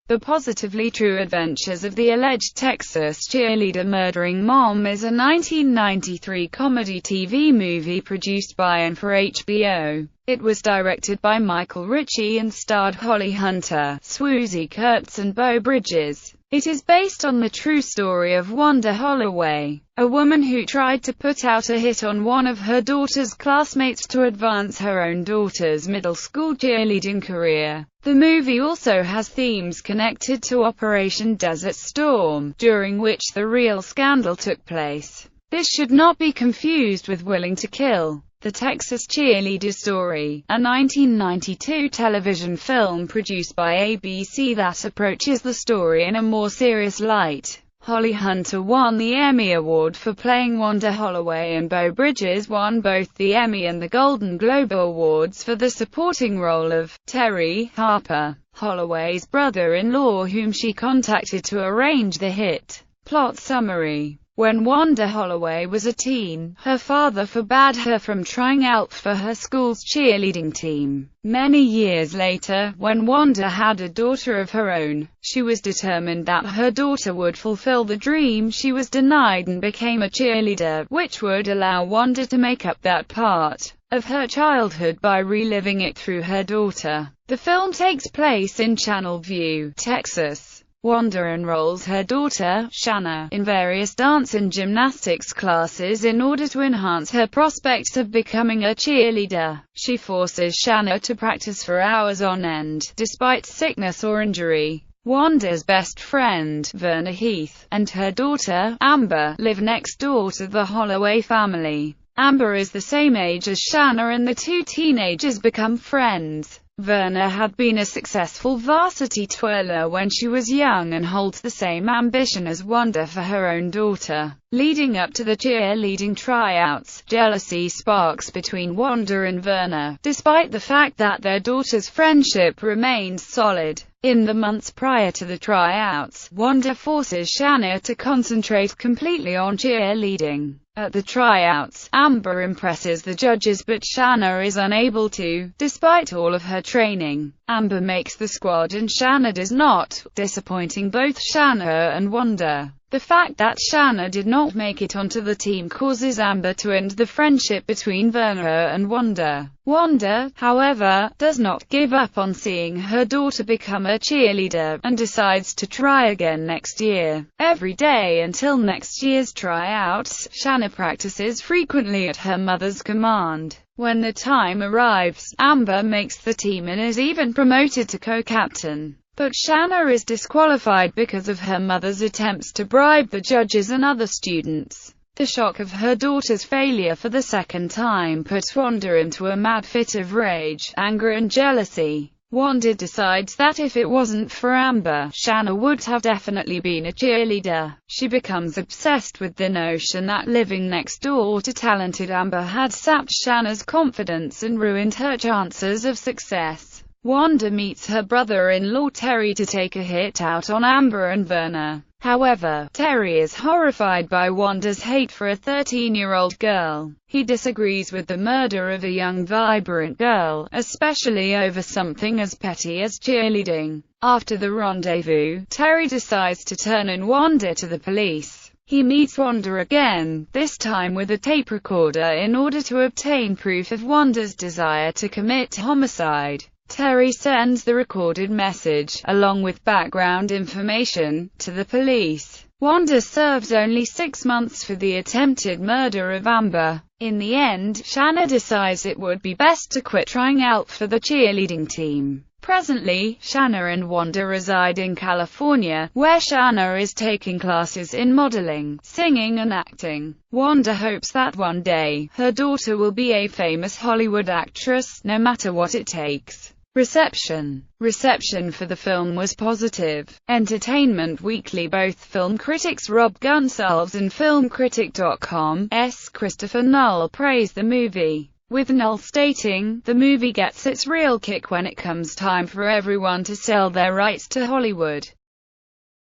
The Positively True Adventures of the Alleged Texas Cheerleader-Murdering Mom is a 1993 comedy TV movie produced by and for HBO. It was directed by Michael Ritchie and starred Holly Hunter, Swoosie Kurtz and Beau Bridges. It is based on the true story of Wanda Holloway, a woman who tried to put out a hit on one of her daughter's classmates to advance her own daughter's middle school cheerleading career. The movie also has themes connected to Operation Desert Storm, during which the real scandal took place. This should not be confused with Willing to Kill, the Texas Cheerleader Story, a 1992 television film produced by ABC that approaches the story in a more serious light. Holly Hunter won the Emmy Award for playing Wanda Holloway, and Beau Bridges won both the Emmy and the Golden Globe Awards for the supporting role of Terry Harper, Holloway's brother-in-law whom she contacted to arrange the hit. Plot summary: when Wanda Holloway was a teen, her father forbade her from trying out for her school's cheerleading team. Many years later, when Wanda had a daughter of her own, she was determined that her daughter would fulfill the dream she was denied and became a cheerleader, which would allow Wanda to make up that part of her childhood by reliving it through her daughter. The film takes place in Channelview, Texas. Wanda enrolls her daughter, Shanna, in various dance and gymnastics classes in order to enhance her prospects of becoming a cheerleader. She forces Shanna to practice for hours on end, despite sickness or injury. Wanda's best friend, Verna Heath, and her daughter, Amber, live next door to the Holloway family. Amber is the same age as Shanna and the two teenagers become friends. Verna had been a successful varsity twirler when she was young and holds the same ambition as Wanda for her own daughter. Leading up to the cheerleading tryouts, jealousy sparks between Wanda and Verna, despite the fact that their daughter's friendship remains solid. In the months prior to the tryouts, Wanda forces Shanna to concentrate completely on cheerleading. At the tryouts, Amber impresses the judges but Shanna is unable to, despite all of her training. Amber makes the squad and Shanna does not, disappointing both Shanna and Wanda. The fact that Shanna did not make it onto the team causes Amber to end the friendship between Verna and Wanda. Wanda, however, does not give up on seeing her daughter become a cheerleader, and decides to try again next year. Every day until next year's tryouts, Shanna practices frequently at her mother's command. When the time arrives, Amber makes the team and is even promoted to co-captain. But Shanna is disqualified because of her mother's attempts to bribe the judges and other students. The shock of her daughter's failure for the second time puts Wanda into a mad fit of rage, anger and jealousy. Wanda decides that if it wasn't for Amber, Shanna would have definitely been a cheerleader. She becomes obsessed with the notion that living next door to talented Amber had sapped Shanna's confidence and ruined her chances of success. Wanda meets her brother-in-law Terry to take a hit out on Amber and Verna. However, Terry is horrified by Wanda's hate for a 13-year-old girl. He disagrees with the murder of a young, vibrant girl, especially over something as petty as cheerleading. After the rendezvous, Terry decides to turn in Wanda to the police. He meets Wanda again, this time with a tape recorder in order to obtain proof of Wanda's desire to commit homicide. Terry sends the recorded message, along with background information, to the police. Wanda serves only 6 months for the attempted murder of Amber. In the end, Shanna decides it would be best to quit trying out for the cheerleading team. Presently, Shanna and Wanda reside in California, where Shanna is taking classes in modeling, singing and acting. Wanda hopes that one day, her daughter will be a famous Hollywood actress, no matter what it takes. Reception for the film was positive. Entertainment Weekly. Both film critics Rob Gonsalves and FilmCritic.com's Christopher Null praised the movie, with Null stating, "The movie gets its real kick when it comes time for everyone to sell their rights to Hollywood."